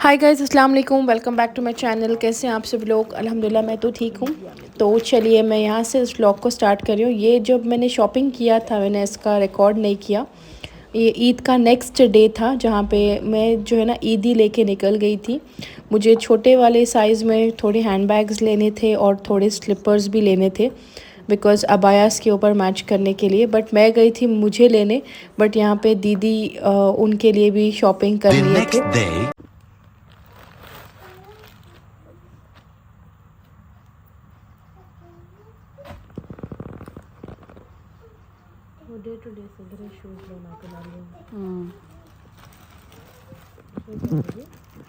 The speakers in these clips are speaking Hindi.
हाय गाइस, अस्सलाम वालेकुम। Welcome back to my channel. कैसे हैं आप सब लोग? अल्हम्दुलिल्लाह मैं तो ठीक हूँ। तो चलिए मैं यहाँ से इस व्लॉग को स्टार्ट कर रही हूँ। ये जब मैंने शॉपिंग किया था, मैंने इसका रिकॉर्ड नहीं किया। ये ईद का नेक्स्ट डे था जहाँ पे मैं जो है ना ईदी लेके निकल गई थी। मुझे छोटे वाले साइज़ में थोड़े हैंड बैग्स लेने थे और थोड़े स्लीपर्स भी लेने थे बिकॉज़ अबायास के ऊपर मैच करने के लिए। बट मैं गई थी मुझे लेने, बट यहाँ पे दीदी उनके लिए भी शॉपिंग कर लिए थे। वो डे टू डे से शूज़ लेना के लिए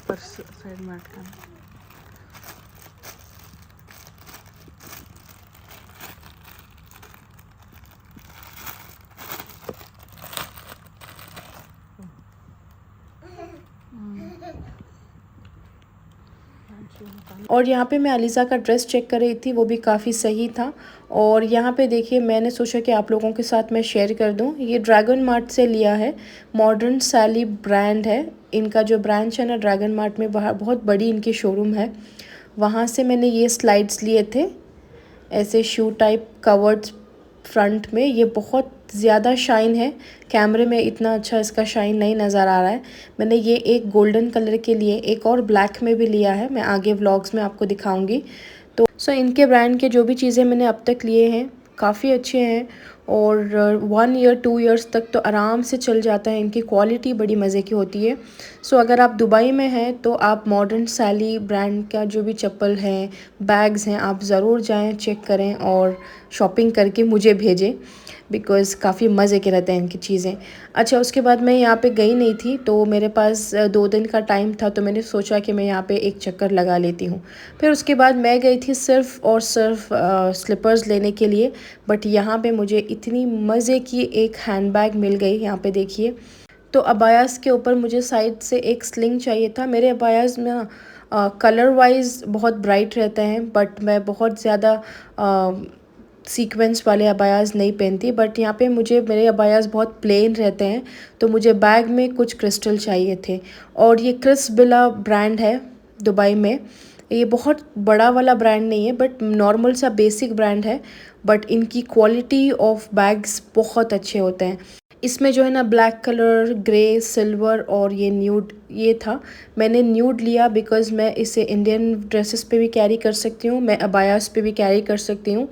पर साइड में अटकाना। और यहाँ पे मैं अलीज़ा का ड्रेस चेक कर रही थी, वो भी काफ़ी सही था। और यहाँ पे देखिए मैंने सोचा कि आप लोगों के साथ मैं शेयर कर दूँ। ये ड्रैगन मार्ट से लिया है, मॉडर्न सैली ब्रांड है। इनका जो ब्रांच है ना ड्रैगन मार्ट में, वहाँ बहुत बड़ी इनकी शोरूम है। वहाँ से मैंने ये स्लाइड्स लिए थे, ऐसे शू टाइप कवर्ड फ्रंट में। ये बहुत ज़्यादा शाइन है, कैमरे में इतना अच्छा इसका शाइन नहीं नज़र आ रहा है। मैंने ये एक गोल्डन कलर के लिए, एक और ब्लैक में भी लिया है, मैं आगे व्लॉग्स में आपको दिखाऊंगी। तो इनके ब्रांड के जो भी चीज़ें मैंने अब तक लिए हैं काफ़ी अच्छे हैं और 1 ईयर 2 ईयर्स तक तो आराम से चल जाता है। इनकी क्वालिटी बड़ी मज़े की होती है। अगर आप दुबई में हैं तो आप मॉडर्न सैली ब्रांड का जो भी चप्पल हैं, बैग्स हैं, आप ज़रूर जाएं, चेक करें और शॉपिंग करके मुझे भेजें बिकॉज़ काफ़ी मज़े के रहते हैं इनकी चीज़ें। अच्छा, उसके बाद मैं यहाँ पे गई नहीं थी तो मेरे पास 2 दिन का टाइम था, तो मैंने सोचा कि मैं यहाँ पे एक चक्कर लगा लेती हूँ। फिर उसके बाद मैं गई थी सिर्फ़ और सिर्फ स्लीपर्स लेने के लिए। बट यहाँ पे मुझे इतनी मज़े की एक हैंड बैग मिल गई। यहाँ पे देखिए, तो अबायास के ऊपर मुझे साइड से एक स्लिंग चाहिए था। मेरे अबायास में कलर वाइज बहुत ब्राइट रहते हैं, बट मैं बहुत ज़्यादा सीक्वेंस वाले अबायास नहीं पहनती। बट यहाँ पे मुझे मेरे अबायास बहुत प्लेन रहते हैं, तो मुझे बैग में कुछ क्रिस्टल चाहिए थे। और ये क्रिस बिला ब्रांड है दुबई में। ये बहुत बड़ा वाला ब्रांड नहीं है, बट नॉर्मल सा बेसिक ब्रांड है। बट इनकी क्वालिटी ऑफ बैग्स बहुत अच्छे होते हैं। इसमें जो है ना ब्लैक कलर, ग्रे, सिल्वर और ये न्यूड, ये था। मैंने न्यूड लिया बिकॉज़ मैं इसे इंडियन ड्रेसेस पे भी कैरी कर सकती हूँ, मैं अबायास पे भी कैरी कर सकती हूँ।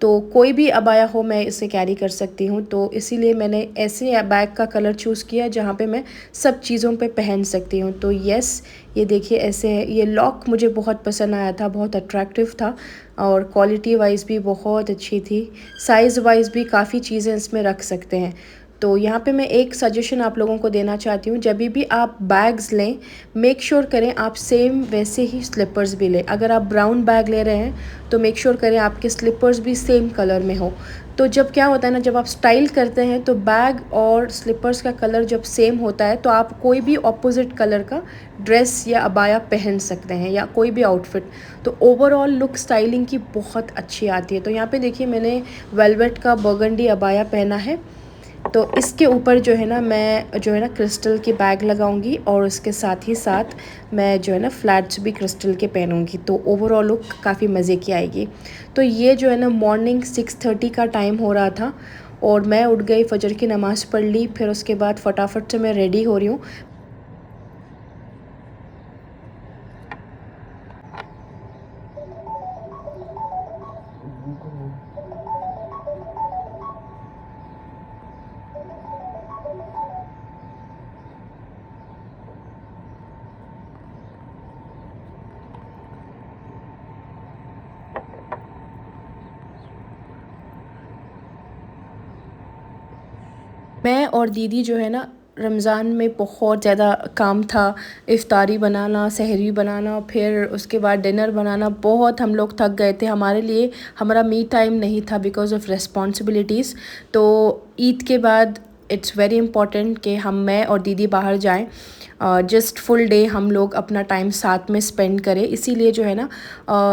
तो कोई भी अबाया हो मैं इसे कैरी कर सकती हूँ, तो इसीलिए मैंने ऐसे बैग का कलर चूज़ किया जहाँ पे मैं सब चीज़ों पे पहन सकती हूँ। तो यस, ये देखिए ऐसे है। ये लॉक मुझे बहुत पसंद आया था, बहुत अट्रैक्टिव था और क्वालिटी वाइज भी बहुत अच्छी थी। साइज़ वाइज भी काफ़ी चीज़ें इसमें रख सकते हैं। तो यहाँ पे मैं एक सजेशन आप लोगों को देना चाहती हूँ, जब भी आप बैग्स लें मेक श्योर करें आप सेम वैसे ही स्लीपर्स भी लें। अगर आप ब्राउन बैग ले रहे हैं तो मेक श्योर करें आपके स्लीपर्स भी सेम कलर में हो। तो जब क्या होता है ना, जब आप स्टाइल करते हैं तो बैग और स्लीपर्स का कलर जब सेम होता है तो आप कोई भी ऑपोजिट कलर का ड्रेस या अबाया पहन सकते हैं या कोई भी आउटफिट, तो ओवरऑल लुक स्टाइलिंग की बहुत अच्छी आती है। तो यहाँ पे देखिए मैंने वेलवेट का बर्गंडी अबाया पहना है, तो इसके ऊपर जो है ना मैं जो है ना क्रिस्टल की बैग लगाऊंगी और उसके साथ ही साथ मैं जो है ना फ्लैट्स भी क्रिस्टल के पहनूंगी, तो ओवरऑल लुक काफ़ी मज़े की आएगी। तो ये जो है ना मॉर्निंग 6:30 का टाइम हो रहा था और मैं उठ गई, फजर की नमाज़ पढ़ ली। फिर उसके बाद फटाफट से मैं रेडी हो रही हूँ। मैं और दीदी जो है ना रमज़ान में बहुत ज़्यादा काम था, इफ़्तारी बनाना, सहरी बनाना, फिर उसके बाद डिनर बनाना। बहुत हम लोग थक गए थे, हमारे लिए हमारा मी टाइम नहीं था बिकॉज़ ऑफ़ रिस्पॉन्सिबिलिटीज़। तो ईद के बाद इट्स वेरी इंपॉर्टेंट कि मैं और दीदी बाहर जाएं, जस्ट फुल डे हम लोग अपना टाइम साथ में स्पेंड करें। इसीलिए जो है ना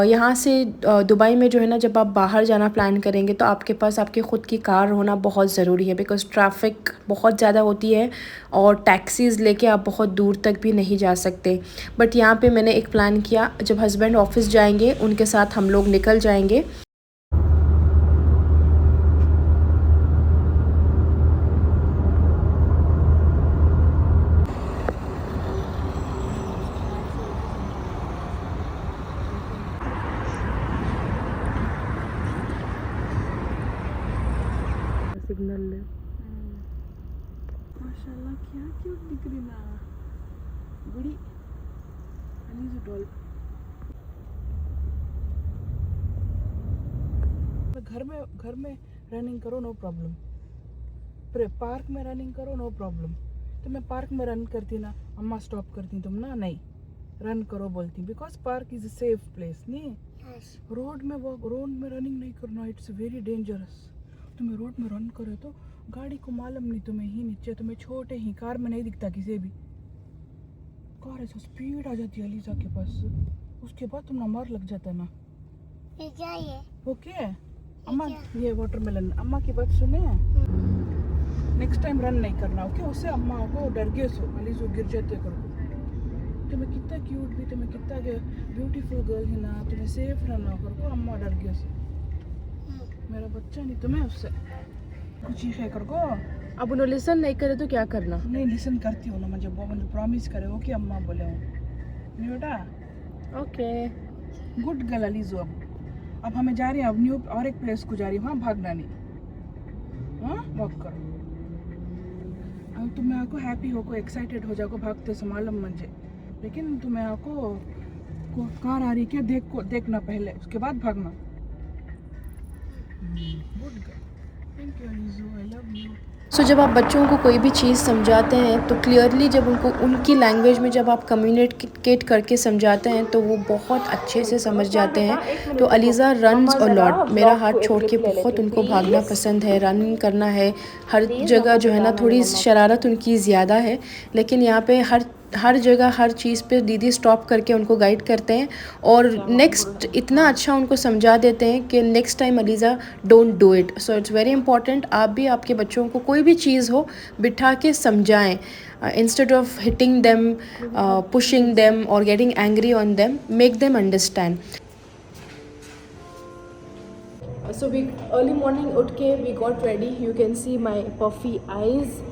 यहाँ से दुबई में जो है ना, जब आप बाहर जाना प्लान करेंगे तो आपके पास आपकी ख़ुद की कार होना बहुत ज़रूरी है, बिकॉज़ ट्रैफिक बहुत ज़्यादा होती है और टैक्सीज़ लेके आप बहुत दूर तक भी नहीं जा सकते। बट यहाँ पे मैंने एक प्लान किया, जब हस्बैंड ऑफिस जाएंगे उनके साथ हम लोग निकल जाएंगे। सिग्नल ले माशाल्लाह क्या क्यूट दिख रही ना गुड़ी अलीज़ डॉल। घर में रनिंग करो नो प्रॉब्लम, पर पार्क में रनिंग करो नो प्रॉब्लम। तो मैं पार्क में रन करती ना, अम्मा स्टॉप करती, तुम ना नहीं रन करो बोलती, because park is a safe place. नहीं रोड में रनिंग नहीं करना, इट्स वेरी डेंजरस। तुम्हें रोड में रन करे तो गाड़ी को मालूम नहीं, तुम्हें ही नीचे, तुम्हें छोटे ही कार में नहीं दिखता किसी भी। कार ऐसा स्पीड आ जाती है अलीजा के पास, उसके बाद तुम नंबर लग जाता है ना। ये क्या है? ओके अम्मा, ये वाटरमेलन। अम्मा की बात सुने, नेक्स्ट टाइम रन नहीं करना, ओके? उससे अम्मा को डर गए सो अलीजो गिर जाते करो। तुम्हें कितना क्यूट भी, तुम्हें कितना ब्यूटीफुल गर्ल है ना, तुम्हें सेफ रहना करो, अम्मा डर गए सो। मेरा बच्चा नहीं तुम्हें उससे कुछ ही है करको। अब उन्हें लिसन नहीं करे तो क्या करना? नहीं लिसन करती हो ना, मुझे प्रॉमिस करे हो कि अम्मा बोले हो नहीं बेटा। Okay good girl Aliza. अब हमें जा रही है, अब न्यू और एक प्लेस को जा रही है, वहाँ भागना नहीं, हाँ वॉक करो। अब तुम्हें आपको हैप्पी हो को एक्साइटेड हो जाओ भागते से मालूम मुझे, लेकिन तुम्हें आपको कार आ रही क्या देखना पहले, उसके बाद भागना। Good girl, thank you Aliza, I love you. So जब आप बच्चों को कोई भी चीज़ समझाते हैं तो क्लियरली जब उनको उनकी लैंग्वेज में जब आप कम्युनिकेट करके समझाते हैं तो वो बहुत अच्छे से समझ जाते हैं। तो अलीज़ा रन्स अ लॉट, मेरा हाथ छोड़ के बहुत उनको भागना पसंद है, रनिंग करना है हर जगह जो है ना। थोड़ी शरारत उनकी ज़्यादा है, लेकिन यहाँ पे हर जगह हर चीज़ पे दीदी स्टॉप करके उनको गाइड करते हैं और नेक्स्ट इतना अच्छा उनको समझा देते हैं कि next time Aliza don't do it. So it's very important, आप भी आपके बच्चों को कोई भी चीज़ हो बिठा के समझाएं, instead of hitting them, pushing them और getting angry on them, make them understand. So we early morning उठ के we got ready, you can see my puffy eyes.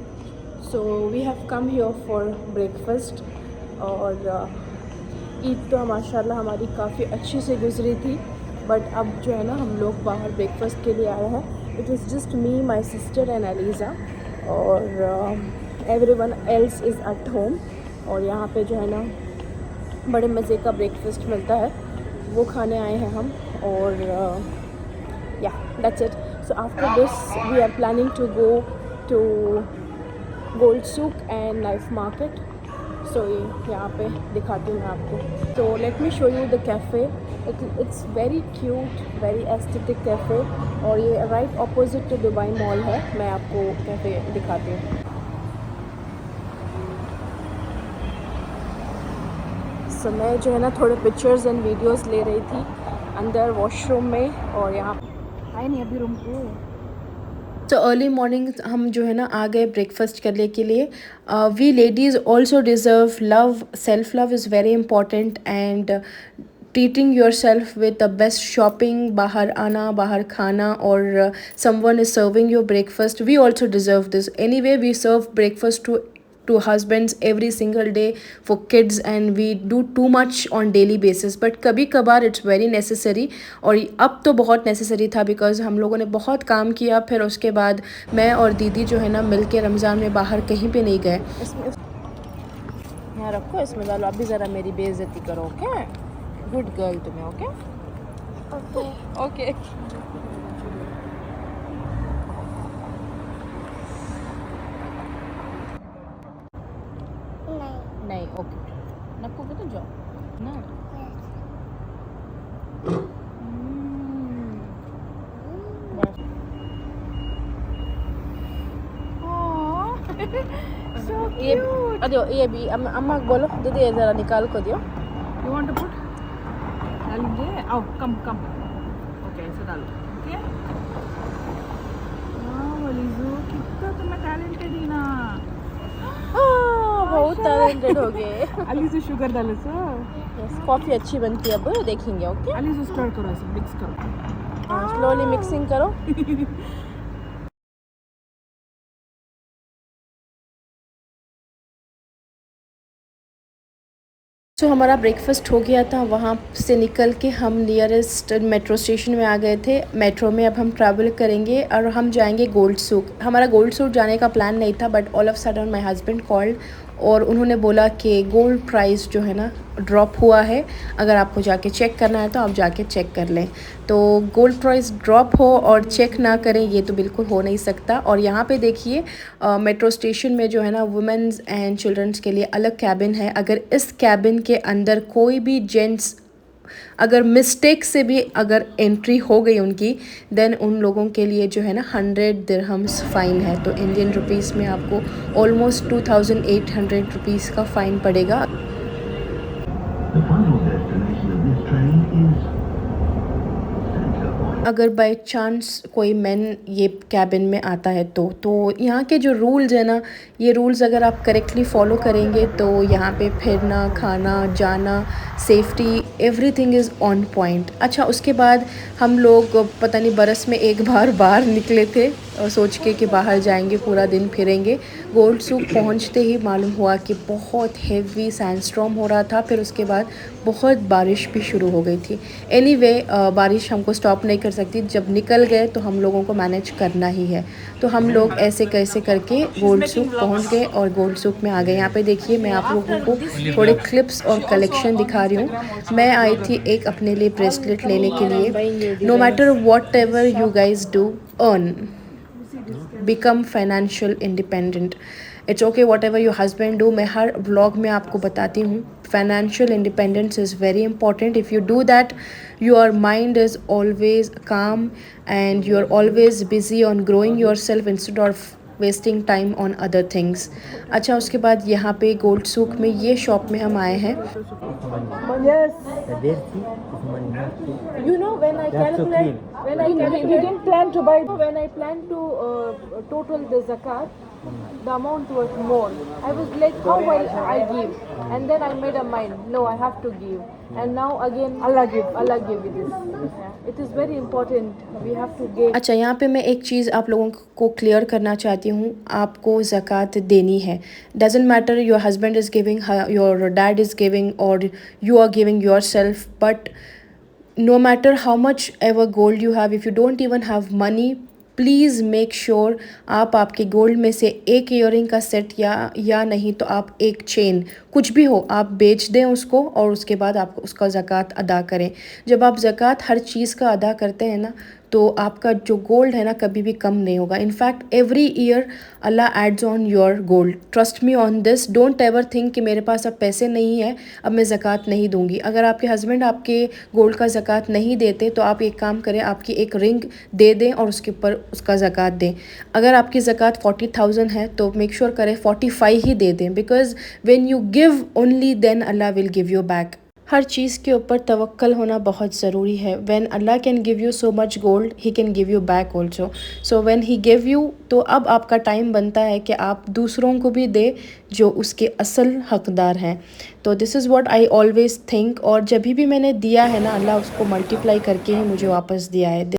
So we have come here for breakfast और ईद तो माशाल्लाह हमारी काफ़ी अच्छी से गुजरी थी, बट अब जो है ना हम लोग बाहर ब्रेकफास्ट के लिए आए हैं। It is just me, my sister and Aliza और everyone else is at home. और यहाँ पे जो है ना बड़े मज़े का ब्रेकफास्ट मिलता है, वो खाने आए हैं हम। और या that's it. So after this we are planning to go to gold souk and life market. So ये यहाँ पे दिखाती हूँ मैं आपको। तो let me show you the cafe, it's very cute, very aesthetic cafe और ये right opposite to Dubai mall है। मैं आपको कैफ़े दिखाती हूँ। सो मैं जो है ना थोड़े पिक्चर्स एंड वीडियोस ले रही थी अंदर वॉशरूम में, और यहाँ आए नहीं अभी रूम को। तो अर्ली मॉर्निंग हम जो है ना आ गए ब्रेकफास्ट करने के लिए। We ladies also deserve love, self love is very important and treating yourself with the best shopping, बाहर आना, बाहर खाना, और someone is serving your breakfast, we also deserve this. Anyway we serve breakfast to husbands every single day, for kids, and we do too much on daily basis, but कभी कभार it's very necessary। और अब तो बहुत necessary था because हम लोगों ने बहुत काम किया, फिर उसके बाद मैं और दीदी जो है ना मिल के रमज़ान में बाहर कहीं पे नहीं गए। यहाँ रखो, इसमें डालो, आप भी ज़रा मेरी बेइज्जती करो, ओके? गुड गर्ल तुम्हें, ओके? Okay okay. नहीं ओके, नको तो जाओ ना। So ये cute. अरे ये भी अम्मा को बोलो दीदी ये ज़रा निकाल को दियो. You want to put? डालेंगे. आओ, come. Okay, ऐसे डालो. Okay. वाह, अलीज़ो, कितना तुम्हें talented है ना. बहुत टैलेंटेड हो गए. अलीज़ो शुगर डालो सो. कॉफ़ी अच्छी बनती है अब देखेंगे. ओके अलीज़ो स्टर करो ऐसे मिक्स करो. स्लोली मिक्सिंग करो. तो हमारा ब्रेकफास्ट हो गया था. वहाँ से निकल के हम नियरेस्ट मेट्रो स्टेशन में आ गए थे. मेट्रो में अब हम ट्रैवल करेंगे और हम जाएंगे गोल्ड सूक. हमारा गोल्ड सूक जाने का प्लान नहीं था but all of sudden my husband called और उन्होंने बोला कि गोल्ड प्राइस जो है ना ड्रॉप हुआ है. अगर आपको जाके चेक करना है तो आप जाके चेक कर लें. तो गोल्ड प्राइस ड्रॉप हो और चेक ना करें ये तो बिल्कुल हो नहीं सकता. और यहाँ पे देखिए मेट्रो स्टेशन में जो है ना वुमेंस एंड चिल्ड्रंस के लिए अलग कैबिन है. अगर इस कैबिन के अंदर कोई भी जेंट्स अगर मिस्टेक से भी अगर एंट्री हो गई उनकी देन उन लोगों के लिए जो है ना 100 दिरहम्स फ़ाइन है. तो इंडियन रुपीस में आपको ऑलमोस्ट 2800 रुपीस का फ़ाइन पड़ेगा. The final destination of this train is अगर बाय चांस कोई मैन ये कैबिन में आता है तो यहाँ के जो रूल्स है ना ये रूल्स अगर आप करेक्टली फॉलो करेंगे तो यहाँ पे फिरना खाना जाना safety everything is on point. अच्छा उसके बाद हम लोग पता नहीं बरस में एक बार बाहर निकले थे और सोच के कि बाहर जाएंगे पूरा दिन फिरेंगे. गोल्ड सूक पहुँचते ही मालूम हुआ कि बहुत हेवी सैंडस्टॉर्म हो रहा था. फिर उसके बाद बहुत बारिश भी शुरू हो गई थी. एनीवे बारिश हमको स्टॉप नहीं कर सकती. जब निकल गए तो हम लोगों को मैनेज करना ही है. तो हम लोग ऐसे कैसे करके गोल्ड सूक पहुंच गए और गोल्ड सूक में आ गए. यहाँ पे देखिए मैं आप लोगों को थोड़े क्लिप्स और कलेक्शन दिखा रही हूँ. मैं आई थी एक अपने लिए ब्रेसलेट लेने के लिए. No matter whatever you guys do earn become financial independent. It's okay whatever your husband do. मैं हर व्लॉग में आपको बताती हूँ financial independence is very important. If you do that your mind is always calm and you are always busy on growing yourself instead of wasting time on other things. अच्छा उसके बाद यहाँ पे गोल्ड सूक में ये शॉप में हम आए हैं. You know when I calculate we didn't plan to buy when I planned to total the zakat the amount was more. I was like how will I give and then I made a mind no I have to give and now again Allah give this. Yeah. It is very important we have to give. अच्छा यहाँ पे मैं एक चीज़ आप लोगों को क्लियर करना चाहती हूँ. आपको ज़कात देनी है. Doesn't matter your husband is giving your dad is giving और you are giving yourself, but no matter how much ever gold you have, if you don't even have money, please make sure आप आपके गोल्ड में से एक ईयरिंग का सेट या नहीं तो आप एक चेन कुछ भी हो आप बेच दें उसको और उसके बाद आप उसका ज़कात अदा करें. जब आप ज़कात हर चीज़ का अदा करते हैं ना तो आपका जो गोल्ड है ना कभी भी कम नहीं होगा. In fact every year Allah adds on your gold. Trust me on this. Don't ever think कि मेरे पास अब पैसे नहीं है अब मैं ज़कात नहीं दूंगी. अगर आपके हस्बैंड आपके गोल्ड का ज़कात नहीं देते तो आप एक काम करें आपकी एक रिंग दे दें और उसके ऊपर उसका ज़कात दें. अगर आपकी ज़कात 40,000 है तो मेक श्योर करें 45 ही दे दें. Because when you give only then Allah will give you back. हर चीज़ के ऊपर तवक्कल होना बहुत ज़रूरी है. When Allah can give you so much gold he can give you back also. So when he give you तो अब आपका टाइम बनता है कि आप दूसरों को भी दे जो उसके असल हकदार हैं. तो this is what I always think. और जब भी मैंने दिया है ना अल्लाह उसको मल्टीप्लाई करके ही मुझे वापस दिया है.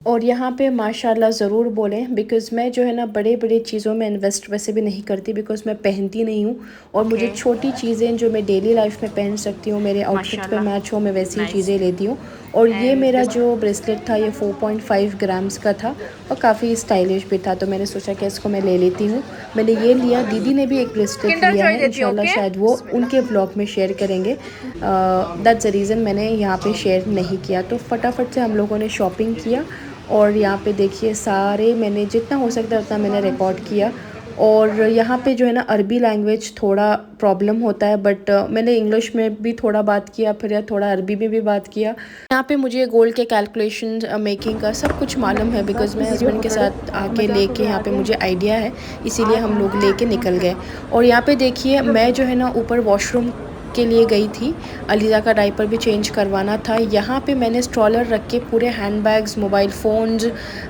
और यहाँ पे माशाल्लाह ज़रूर बोलें बिकॉज़ मैं जो है ना बड़े बड़े चीज़ों में इन्वेस्ट वैसे भी नहीं करती बिकॉज़ मैं पहनती नहीं हूँ और मुझे छोटी चीज़ें जो मैं डेली लाइफ में पहन सकती हूँ मेरे आउटफिट पे मैच हो मैं वैसी ही चीज़ें लेती हूँ. और ये मेरा जो ब्रेसलेट था ये 4.5 ग्राम्स का था और काफ़ी स्टाइलिश भी था तो मैंने सोचा कि इसको मैं ले लेती हूँ. मैंने ये लिया. दीदी ने भी एक ब्रेसलेट लिया है. इंशाल्लाह शायद वो उनके ब्लॉग में शेयर करेंगे. दैट्स द रीज़न मैंने यहाँ पे शेयर नहीं किया. तो फटाफट से हम लोगों ने शॉपिंग किया और यहाँ पे देखिए सारे मैंने जितना हो सकता है उतना मैंने रिकॉर्ड किया और यहाँ पे जो है ना अरबी लैंग्वेज थोड़ा प्रॉब्लम होता है, बट मैंने इंग्लिश में भी थोड़ा बात किया, फिर थोड़ा अरबी में भी बात किया। यहाँ पे मुझे गोल्ड के कैलकुलेशन मेकिंग का सब कुछ मालूम है, बिकॉज़ मैं हस्बैंड के साथ आके लेके यहाँ पे मुझे आइडिया है, इसीलिए हम लोग लेके निकल गए। और यहाँ पे देखिए मैं जो है ना ऊपर वॉशरूम के लिए गई थी, अलीज़ा का डायपर भी चेंज करवाना था। यहाँ पे मैंने स्ट्रॉलर रख के पूरे हैंडबैग्स, मोबाइल फ़ोन्स,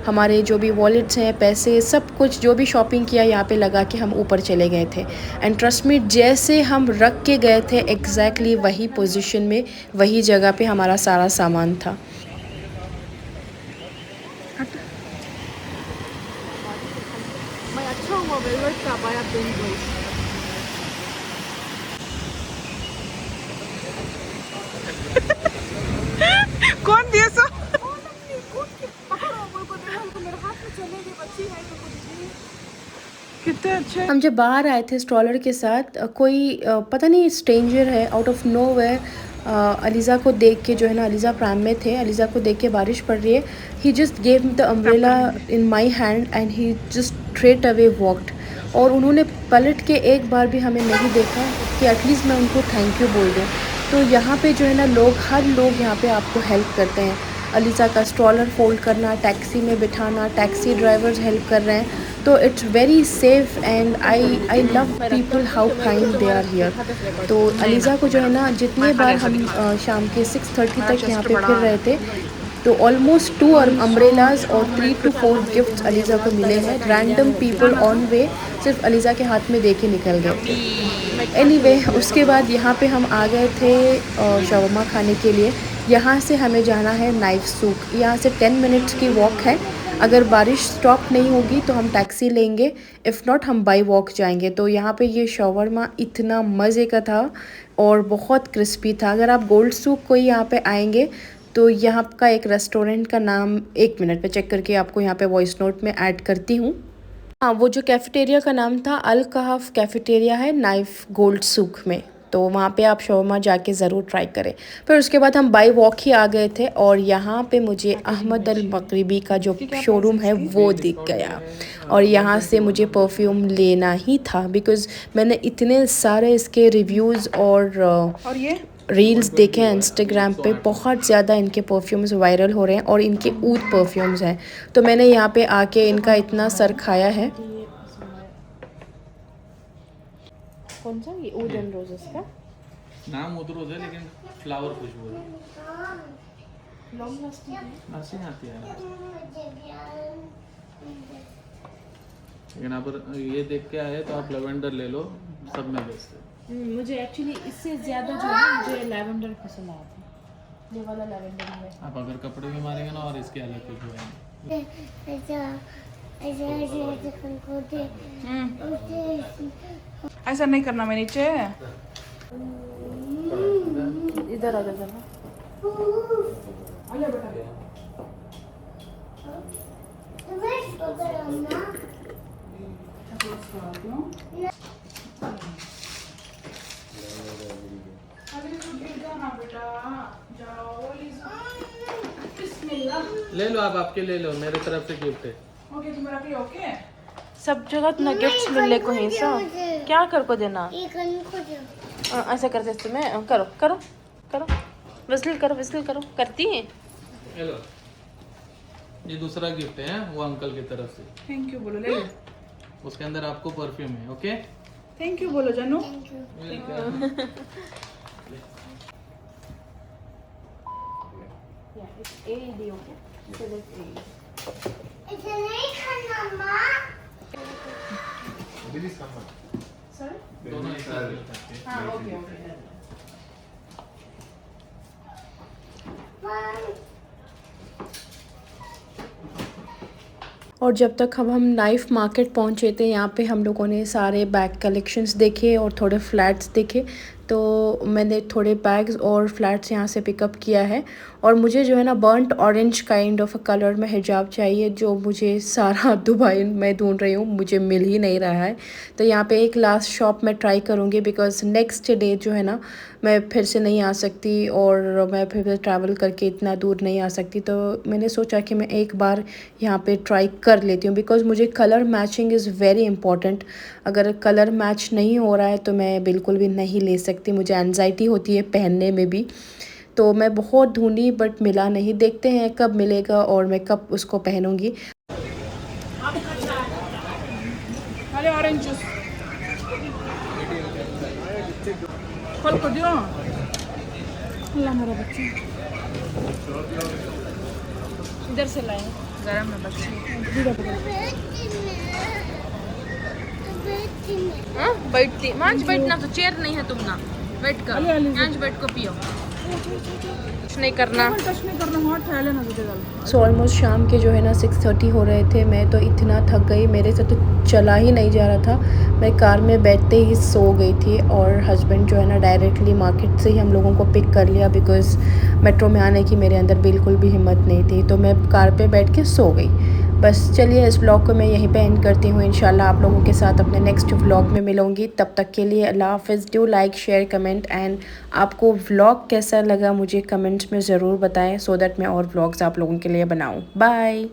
हमारे जो भी वॉलेट्स हैं, पैसे, सब कुछ जो भी शॉपिंग किया यहाँ पे लगा के हम ऊपर चले गए थे। एंड ट्रस्ट मी, जैसे हम रख के गए थे एग्जैक्टली वही पोजीशन में, वही जगह पे हमारा सारा सामान था। मैं अच्छा हुआ वेलवेट का पाया पेन को। कौन दिया सो? कितने अच्छे। हम जब बाहर आए थे स्ट्रॉलर के साथ, कोई पता नहीं स्ट्रेंजर है आउट ऑफ नोवेयर अलीज़ा को देख के, जो है ना अलीज़ा प्राइम में थे, अलीज़ा को देख के बारिश पड़ रही है, he just gave the umbrella in my hand and he just straight away walked. और उन्होंने पलट के एक बार भी हमें नहीं देखा कि एटलीस्ट मैं उनको थैंक यू बोल दूँ। तो यहाँ पे जो है ना लोग, हर लोग यहाँ पे आपको हेल्प करते हैं। अलीज़ा का स्ट्रॉलर फोल्ड करना, टैक्सी में बिठाना, टैक्सी ड्राइवर्स हेल्प कर रहे हैं, तो it's very safe and I love people how kind they are here. तो अलीज़ा को जो है ना जितनी बार हम शाम के 6:30 तक यहाँ पे फिर रहे थे, तो ऑलमोस्ट 2 अम्ब्रेलाज और 3 to 4 गिफ्ट्स अलीज़ा को मिले हैं। रैंडम पीपल ऑन वे सिर्फ अलीज़ा के हाथ में दे के निकल गए थे। एनीवे, उसके बाद यहाँ पे हम आ गए थे शवरमा खाने के लिए। यहाँ से हमें जाना है नाइफ सूक, यहाँ से 10 मिनट्स की वॉक है। अगर बारिश स्टॉप नहीं होगी तो हम टैक्सी लेंगे, इफ़ नॉट हम बाई वॉक जाएंगे। तो यहाँ पे ये शवरमा इतना मज़े का था और बहुत क्रिस्पी था। अगर आप गोल्ड सूक कोई यहाँ पे आएंगे तो यहाँ का एक रेस्टोरेंट का नाम 1 मिनट पे चेक करके आपको यहाँ पे वॉइस नोट में ऐड करती हूँ। हाँ, वो जो कैफ़ेटेरिया का नाम था अल कहफ कैफ़ेटेरिया है नाइफ गोल्ड सूक में, तो वहाँ पे आप शवरमा जाके ज़रूर ट्राई करें। फिर उसके बाद हम बाई वॉक ही आ गए थे और यहाँ पे मुझे अहमद अल मगरिबी का जो शोरूम है वो दिख गया। और यहाँ से मुझे परफ्यूम लेना ही था, बिकॉज़ मैंने इतने सारे इसके रिव्यूज़ और ये रील्स देखे हैं इंस्टाग्राम पे, बहुत ज़्यादा इनके परफ्यूम्स वायरल हो रहे हैं और इनके ऊद परफ्यूम्स हैं। तो मैंने यहाँ पे आके इनका इतना सर खाया है। कौन सा? ये ऊद एंड रोजेस का नाम ऊद रोज है, लेकिन फ्लावर खुशबू है। लॉन्ग लास्टिंग नासिंग आती है, लेकिन आप ये देख के आए तो आप लेवेंडर ले लो, सब में बेस्ट है। मुझे एक्चुअली इससे ज़्यादा जो है मुझे लैवेंडर पसंद आया था, ये वाला लैवेंडर है। आप अगर कपड़े में मारेंगे ना और इसके अलग खुशबू आएंगे। ऐसा नहीं करना, मैं नीचे इधर आ जाना। ले लो आप, आपके ले लो, मेरे तरफ से गिफ्ट है। ओके, तुम्हारा भी ओके। सब जगह ना गिफ्ट्स मिलने को ही सा क्या कर को देना। ऐसा करते तुम्हें करो करो करो, विस्ल करो, विस्ल करो, करती है। ले लो, ये दूसरा गिफ्ट है वो अंकल की तरफ से। थैंक यू बोलो, ले लो। उसके अंदर आपको परफ्यूम है। ओके, थैंक यू बोलो जानू। दोनों एक साथ ले सकते हैं। हाँ, ओके ओके। और जब तक हम नाइफ मार्केट पहुंचे थे, यहाँ पे हम लोगों ने सारे बैग कलेक्शंस देखे और थोड़े फ्लैट्स देखे। तो मैंने थोड़े बैग्स और फ्लैट्स यहाँ से पिकअप किया है। और मुझे जो है ना burnt orange kind of a colour में हिजाब चाहिए, जो मुझे सारा दुबई में ढूंढ रही हूँ, मुझे मिल ही नहीं रहा है। तो यहाँ पे एक लास्ट शॉप में ट्राई करूँगी, बिकॉज़ नेक्स्ट डे जो है ना मैं फिर से नहीं आ सकती और मैं फिर ट्रैवल करके इतना दूर नहीं आ सकती। तो मैंने सोचा कि मैं एक बार यहाँ पे ट्राई कर लेती हूँ, बिकॉज़ मुझे colour matching is very important. अगर कलर मैच नहीं हो रहा है तो मैं बिल्कुल भी नहीं ले सकती, मुझे एनजाइटी होती है पहनने में भी। तो मैं बहुत ढूंढी बट मिला नहीं, देखते हैं कब मिलेगा और मैं कब उसको पहनूंगी। अरे ऑरेंज जूस खोल कर दियो। अल्लाह मेरा बच्चा इधर से लाए गरम में बच्चे। हाँ बैठती मांझ बैठना, तो चेयर नहीं है तुम ना बैठ कर, मांझ बैठ को पियो, कुछ नहीं करना। टच नहीं करना, हाथ ठहले ना तुझे गल। सो ऑलमोस्ट शाम के जो है ना 6:30 हो रहे थे। मैं तो इतना थक गई, मेरे से तो चला ही नहीं जा रहा था। मैं कार में बैठते ही सो गई थी और हस्बैंड जो है ना डायरेक्टली मार्केट से ही हम लोगों को पिक कर लिया, बिकॉज़ मेट्रो में आने की मेरे अंदर बिल्कुल भी हिम्मत नहीं थी। तो मैं कार पे बैठ के सो गई। बस चलिए इस व्लॉग को मैं यहीं पे एंड करती हूँ। इंशाल्लाह आप लोगों के साथ अपने नेक्स्ट व्लॉग में मिलूँगी। तब तक के लिए अल्लाह हाफ़िज़। Do like share comment, and आपको व्लॉग कैसा लगा मुझे कमेंट्स में ज़रूर बताएं, सो दैट मैं और व्लॉग्स आप लोगों के लिए बनाऊँ। बाय।